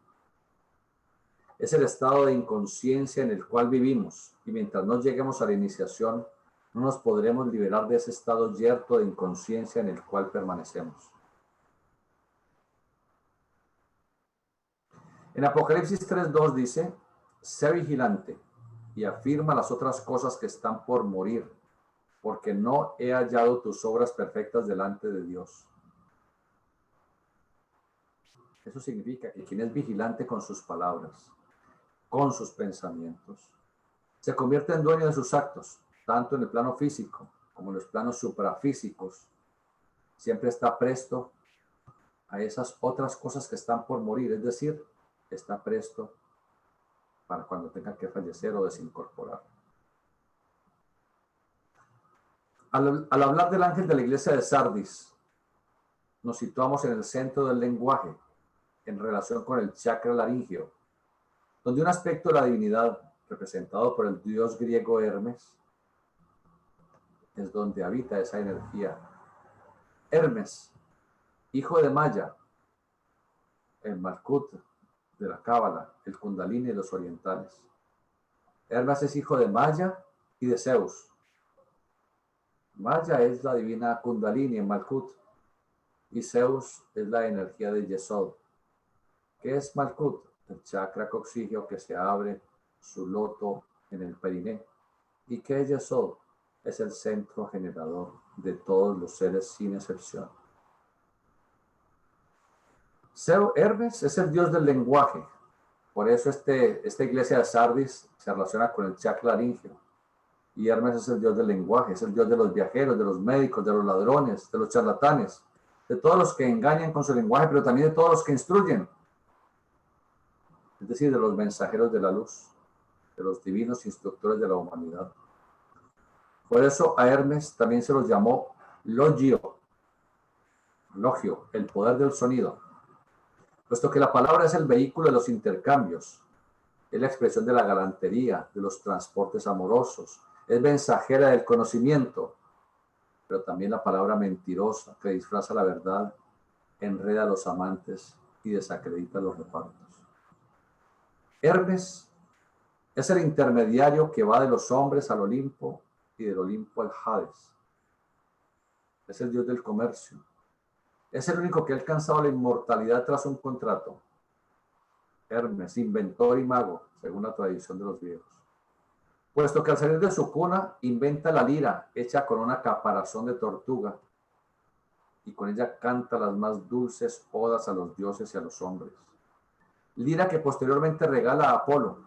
Es el estado de inconsciencia en el cual vivimos, y mientras no lleguemos a la iniciación, no nos podremos liberar de ese estado yerto de inconsciencia en el cual permanecemos. En Apocalipsis 3:2 dice: sé vigilante y afirma las otras cosas que están por morir, porque no he hallado tus obras perfectas delante de Dios. Eso significa que quien es vigilante con sus palabras, con sus pensamientos, se convierte en dueño de sus actos, tanto en el plano físico como en los planos suprafísicos. Siempre está presto a esas otras cosas que están por morir, es decir, está presto para cuando tenga que fallecer o desincorporar. Al hablar del ángel de la iglesia de Sardis, nos situamos en el centro del lenguaje, en relación con el chakra laríngeo, donde un aspecto de la divinidad, representado por el dios griego Hermes, es donde habita esa energía. Hermes, hijo de Maya, el Malkut de la Cábala, el Kundalini de los orientales. Hermes es hijo de Maya y de Zeus. Maya es la divina Kundalini en Malkut y Zeus es la energía de Yesod. ¿Qué es Malkut? El chakra coxígeo que se abre su loto en el periné. ¿Y qué es Yesod? Es el centro generador de todos los seres sin excepción. Hermes es el dios del lenguaje. Por eso esta iglesia de Sardis se relaciona con el chakra laríngeo. Y Hermes es el dios del lenguaje, es el dios de los viajeros, de los médicos, de los ladrones, de los charlatanes, de todos los que engañan con su lenguaje, pero también de todos los que instruyen. Es decir, de los mensajeros de la luz, de los divinos instructores de la humanidad. Por eso a Hermes también se los llamó Logio, el poder del sonido, puesto que la palabra es el vehículo de los intercambios, es la expresión de la galantería, de los transportes amorosos, es mensajera del conocimiento, pero también la palabra mentirosa que disfraza la verdad, enreda a los amantes y desacredita los repartos. Hermes es el intermediario que va de los hombres al Olimpo y del Olimpo al Hades. Es el dios del comercio. Es el único que ha alcanzado la inmortalidad tras un contrato. Hermes, inventor y mago, según la tradición de los griegos. Puesto que al salir de su cuna inventa la lira hecha con una caparazón de tortuga y con ella canta las más dulces odas a los dioses y a los hombres. Lira que posteriormente regala a Apolo,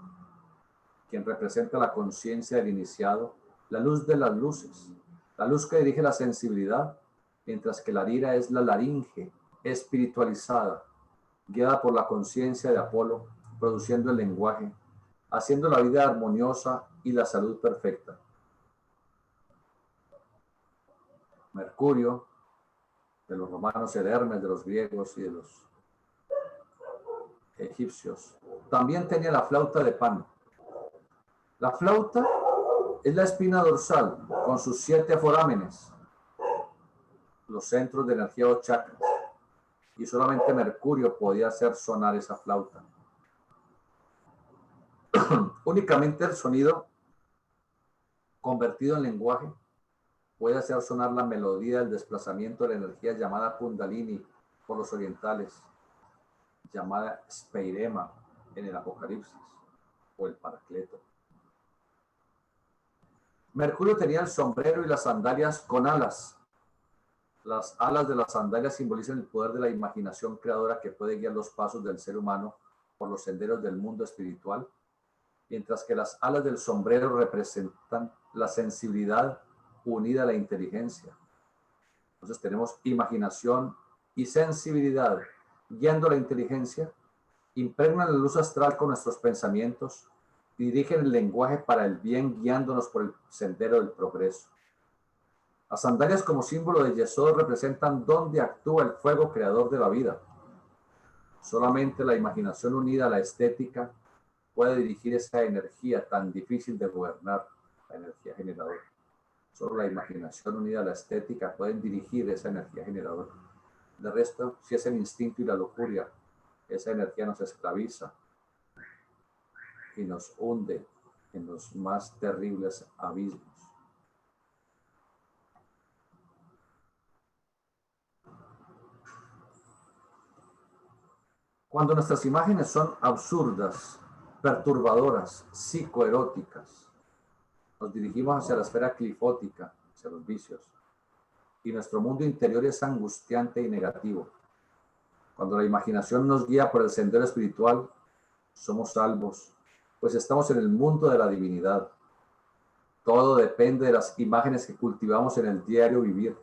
quien representa la conciencia del iniciado, la luz de las luces, la luz que dirige la sensibilidad, mientras que la lira es la laringe espiritualizada, guiada por la conciencia de Apolo, produciendo el lenguaje, haciendo la vida armoniosa y la salud perfecta. Mercurio, de los romanos, el Hermes de los griegos y de los egipcios, también tenía la flauta de Pan. La flauta es la espina dorsal con sus 7 forámenes, los centros de energía o chakras, y solamente Mercurio podía hacer sonar esa flauta. Únicamente el sonido convertido en lenguaje puede hacer sonar la melodía del desplazamiento de la energía llamada Kundalini por los orientales, llamada Speirema en el Apocalipsis o el Paracleto. Mercurio tenía el sombrero y las sandalias con alas. Las alas de las sandalias simbolizan el poder de la imaginación creadora que puede guiar los pasos del ser humano por los senderos del mundo espiritual, mientras que las alas del sombrero representan la sensibilidad unida a la inteligencia. Entonces tenemos imaginación y sensibilidad guiando la inteligencia, impregnan la luz astral con nuestros pensamientos, dirigen el lenguaje para el bien guiándonos por el sendero del progreso. Las sandalias como símbolo de Yesod representan dónde actúa el fuego creador de la vida. Solamente la imaginación unida a la estética puede dirigir esa energía tan difícil de gobernar, la energía generadora. Solo la imaginación unida a la estética pueden dirigir esa energía generadora. De resto, si es el instinto y la lujuria, esa energía nos esclaviza y nos hunde en los más terribles abismos. Cuando nuestras imágenes son absurdas, perturbadoras, psicoeróticas, nos dirigimos hacia la esfera clifótica, hacia los vicios, y nuestro mundo interior es angustiante y negativo. Cuando la imaginación nos guía por el sendero espiritual, somos salvos, pues estamos en el mundo de la divinidad. Todo depende de las imágenes que cultivamos en el diario vivir.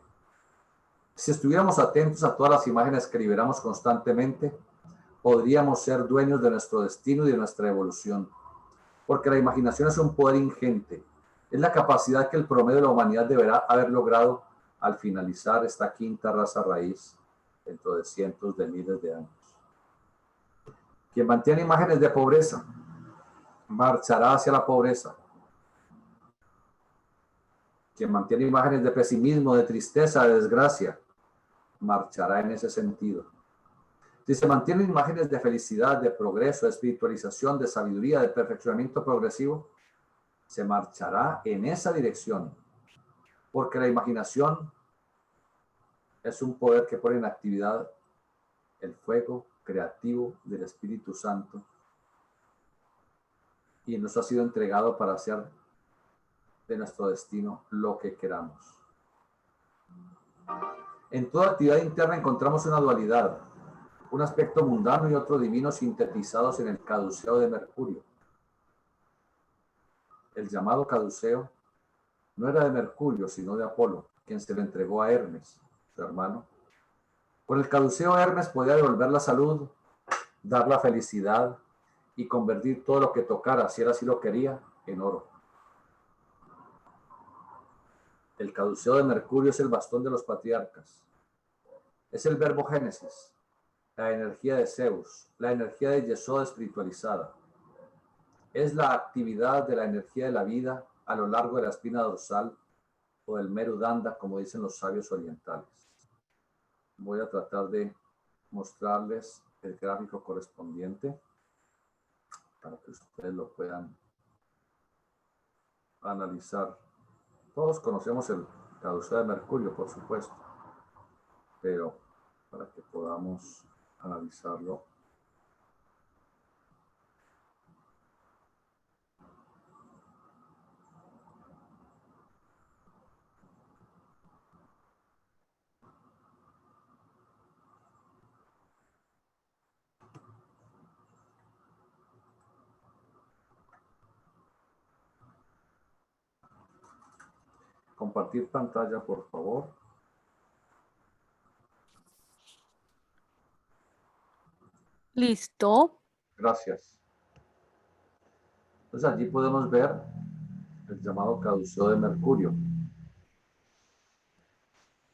Si estuviéramos atentos a todas las imágenes que liberamos constantemente, podríamos ser dueños de nuestro destino y de nuestra evolución. Porque la imaginación es un poder ingente. Es la capacidad que el promedio de la humanidad deberá haber logrado al finalizar esta quinta raza raíz dentro de cientos de miles de años. Quien mantiene imágenes de pobreza marchará hacia la pobreza. Quien mantiene imágenes de pesimismo, de tristeza, de desgracia, marchará en ese sentido. Si se mantienen imágenes de felicidad, de progreso, de espiritualización, de sabiduría, de perfeccionamiento progresivo, se marchará en esa dirección. Porque la imaginación es un poder que pone en actividad el fuego creativo del Espíritu Santo y nos ha sido entregado para hacer de nuestro destino lo que queramos. En toda actividad interna encontramos una dualidad, un aspecto mundano y otro divino sintetizados en el caduceo de Mercurio. El llamado caduceo no era de Mercurio, sino de Apolo, quien se lo entregó a Hermes, su hermano. Con el caduceo Hermes podía devolver la salud, dar la felicidad y convertir todo lo que tocara, si él así lo quería, en oro. El caduceo de Mercurio es el bastón de los patriarcas. Es el verbo Génesis, la energía de Zeus, la energía de Yesod espiritualizada. Es la actividad de la energía de la vida a lo largo de la espina dorsal o del Merudanda, como dicen los sabios orientales. Voy a tratar de mostrarles el gráfico correspondiente para que ustedes lo puedan analizar. Todos conocemos el caduceo de Mercurio, por supuesto, pero para que podamos analizarlo. Compartir pantalla, por favor. Listo. Gracias. Entonces allí podemos ver el llamado caduceo de Mercurio.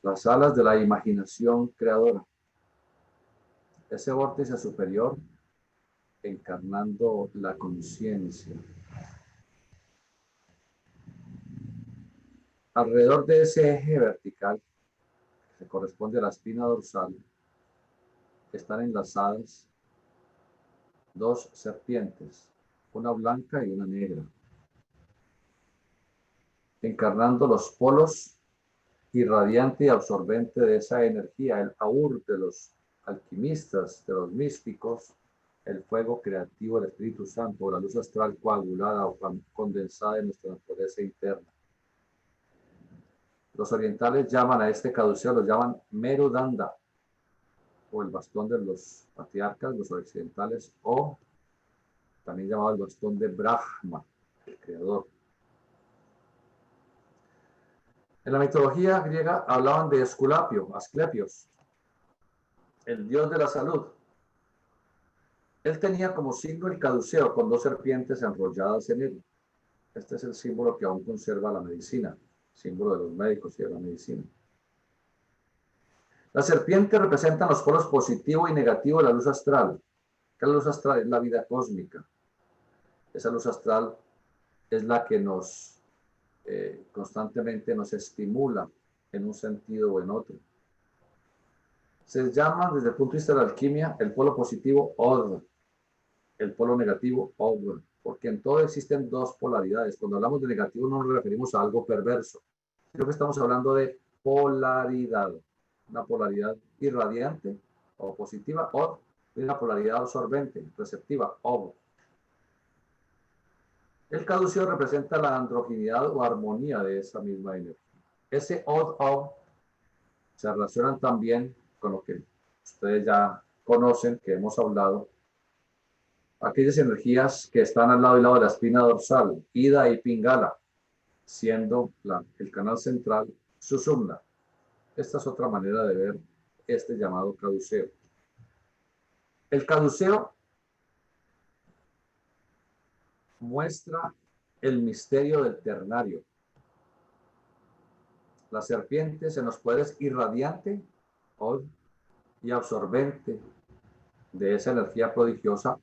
Las alas de la imaginación creadora. Ese vórtice superior encarnando la conciencia. Alrededor de ese eje vertical, que corresponde a la espina dorsal, están enlazadas dos serpientes, una blanca y una negra, encarnando los polos irradiante y absorbente de esa energía, el aur de los alquimistas, de los místicos, el fuego creativo del Espíritu Santo, la luz astral coagulada o condensada en nuestra naturaleza interna. Los orientales llaman a este caduceo, lo llaman Merudanda, o el bastón de los patriarcas, los occidentales, o también llamado el bastón de Brahma, el creador. En la mitología griega hablaban de Esculapio, Asclepios, el dios de la salud. Él tenía como signo el caduceo con dos serpientes enrolladas en él. Este es el símbolo que aún conserva la medicina, símbolo de los médicos y de la medicina. Las serpientes representan los polos positivo y negativo de la luz astral. Que la luz astral es la vida cósmica. Esa luz astral es la que nos constantemente nos estimula en un sentido o en otro. Se llama desde el punto de vista de la alquimia el polo positivo Od, el polo negativo Od, porque en todo existen dos polaridades. Cuando hablamos de negativo no nos referimos a algo perverso, sino que estamos hablando de polaridad, una polaridad irradiante o positiva, Od, y una polaridad absorbente, receptiva, Od. El caduceo representa la androginidad o armonía de esa misma energía. Ese Od se relacionan también con lo que ustedes ya conocen, que hemos hablado, aquellas energías que están al lado y lado de la espina dorsal, Ida y Pingala, siendo el canal central Sushumna. Esta es otra manera de ver este llamado caduceo. El caduceo muestra el misterio del ternario. La serpiente se nos puede es irradiante y absorbente de esa energía prodigiosa,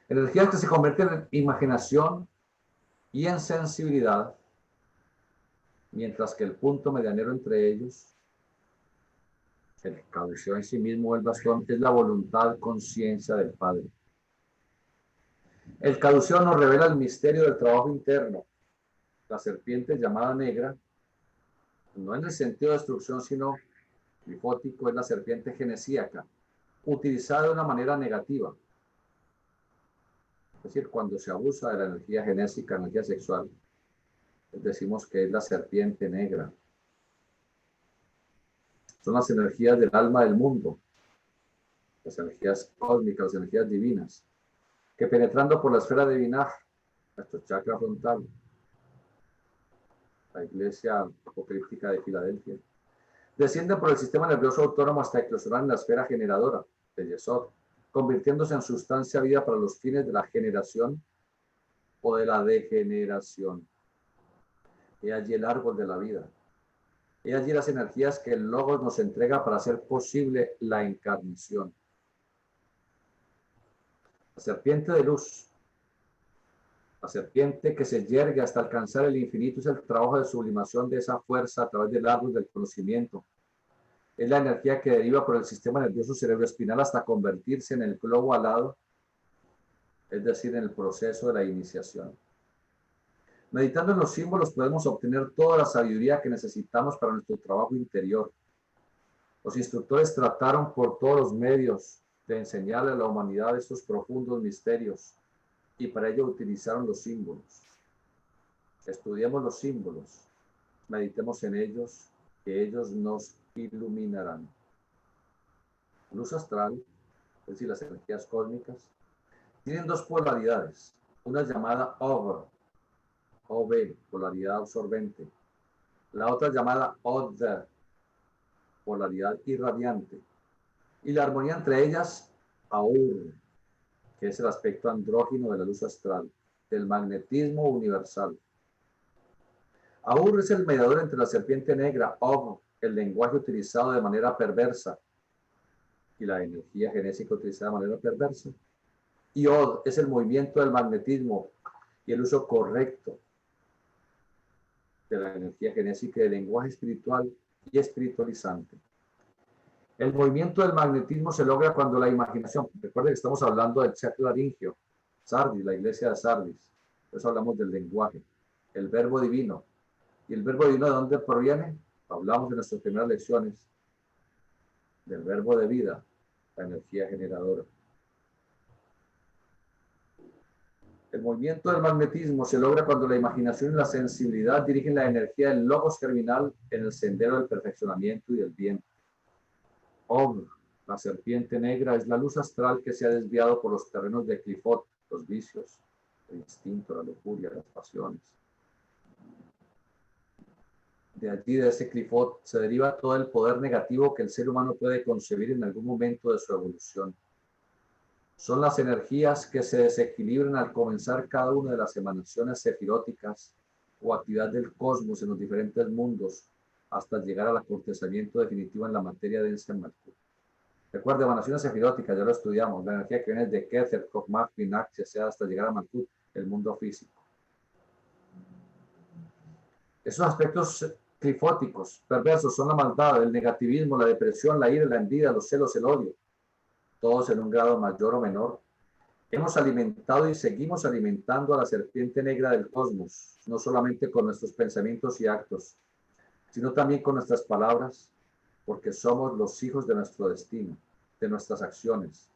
energías que se convierten en imaginación y en sensibilidad, mientras que el punto medianero entre ellos, el caduceo en sí mismo, el bastón, es la voluntad, conciencia del Padre. El caduceo nos revela el misterio del trabajo interno. La serpiente llamada negra, no en el sentido de destrucción, sino grifótico, es la serpiente genesíaca, utilizada de una manera negativa. Es decir, cuando se abusa de la energía genésica, energía sexual, decimos que es la serpiente negra. Son las energías del alma del mundo, las energías cósmicas, las energías divinas, que penetrando por la esfera de Binah, nuestro chakra frontal, la iglesia apocalíptica de Filadelfia, descienden por el sistema nervioso autónomo hasta eclosionar en la esfera generadora de Yesod, convirtiéndose en sustancia viva para los fines de la generación o de la degeneración. He allí el árbol de la vida. He allí las energías que el Logos nos entrega para hacer posible la encarnación. La serpiente de luz, la serpiente que se yergue hasta alcanzar el infinito, es el trabajo de sublimación de esa fuerza a través del árbol del conocimiento. Es la energía que deriva por el sistema nervioso cerebroespinal hasta convertirse en el globo alado, es decir, en el proceso de la iniciación. Meditando en los símbolos podemos obtener toda la sabiduría que necesitamos para nuestro trabajo interior. Los instructores trataron por todos los medios de enseñarle a la humanidad estos profundos misterios y para ello utilizaron los símbolos. Estudiemos los símbolos, meditemos en ellos, que ellos nos iluminarán. Luz astral, es decir, las energías cósmicas, tienen dos polaridades. Una llamada OV, polaridad absorbente. La otra llamada OD, polaridad irradiante. Y la armonía entre ellas, AUR, que es el aspecto andrógino de la luz astral, del magnetismo universal. AUR es el mediador entre la serpiente negra, OV, el lenguaje utilizado de manera perversa, y la energía genésica utilizada de manera perversa. Y OD es el movimiento del magnetismo y el uso correcto de la energía genésica y del lenguaje espiritual y espiritualizante. El movimiento del magnetismo se logra cuando la imaginación, recuerden que estamos hablando del chakra laringio, Sardis, la iglesia de Sardis, por eso hablamos del lenguaje, el verbo divino. ¿Y el verbo divino de dónde proviene? Hablamos en nuestras primeras lecciones del verbo de vida, la energía generadora. El movimiento del magnetismo se logra cuando la imaginación y la sensibilidad dirigen la energía del logos germinal en el sendero del perfeccionamiento y del bien. OV, la serpiente negra, es la luz astral que se ha desviado por los terrenos de Clifot, los vicios, el instinto, la lujuria, las pasiones. De allí, de ese Clifot, se deriva todo el poder negativo que el ser humano puede concebir en algún momento de su evolución. Son las energías que se desequilibran al comenzar cada una de las emanaciones sefiróticas o actividad del cosmos en los diferentes mundos hasta llegar al acortezamiento definitivo en la materia densa en Malkut. Recuerda, emanaciones sefiróticas, ya lo estudiamos, la energía que viene de Kether, Kokmah, Binah, sea hasta llegar a Malkut, el mundo físico. Esos aspectos clifóticos, perversos, son la maldad, el negativismo, la depresión, la ira, la envidia, los celos, el odio. Todos en un grado mayor o menor. Hemos alimentado y seguimos alimentando a la serpiente negra del cosmos, no solamente con nuestros pensamientos y actos, sino también con nuestras palabras, porque somos los hijos de nuestro destino, de nuestras acciones,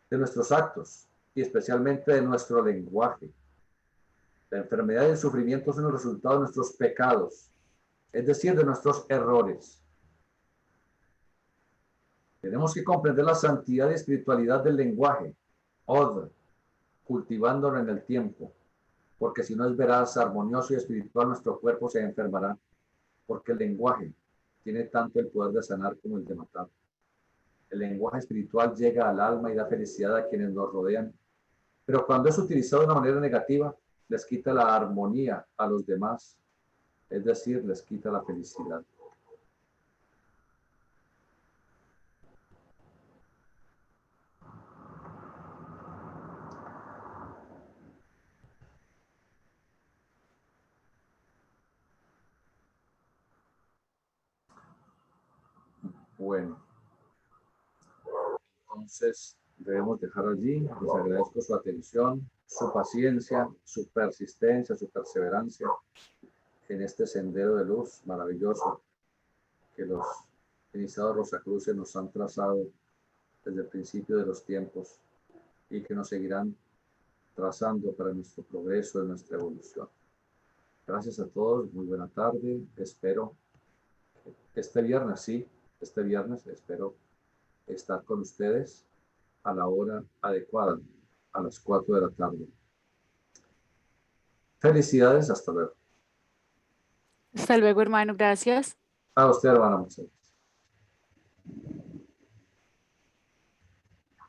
de nuestros actos y especialmente de nuestro lenguaje. La enfermedad y el sufrimiento son el resultado de nuestros pecados, es decir, de nuestros errores. Tenemos que comprender la santidad y espiritualidad del lenguaje, od, cultivándolo en el tiempo, porque si no es veraz, armonioso y espiritual, nuestro cuerpo se enfermará, porque el lenguaje tiene tanto el poder de sanar como el de matar. El lenguaje espiritual llega al alma y da felicidad a quienes nos rodean, pero cuando es utilizado de una manera negativa, les quita la armonía a los demás, es decir, les quita la felicidad. Bueno, entonces debemos dejar allí. Les agradezco su atención, su paciencia, su persistencia, su perseverancia en este sendero de luz maravilloso que los iniciados Rosacruces nos han trazado desde el principio de los tiempos y que nos seguirán trazando para nuestro progreso, y nuestra evolución. Gracias a todos, muy buena tarde. Espero este viernes, sí, este viernes espero estar con ustedes a la hora adecuada, a las 4 de la tarde. Felicidades, hasta luego. Hasta luego, hermano. Gracias. A usted, hermana, muchas gracias.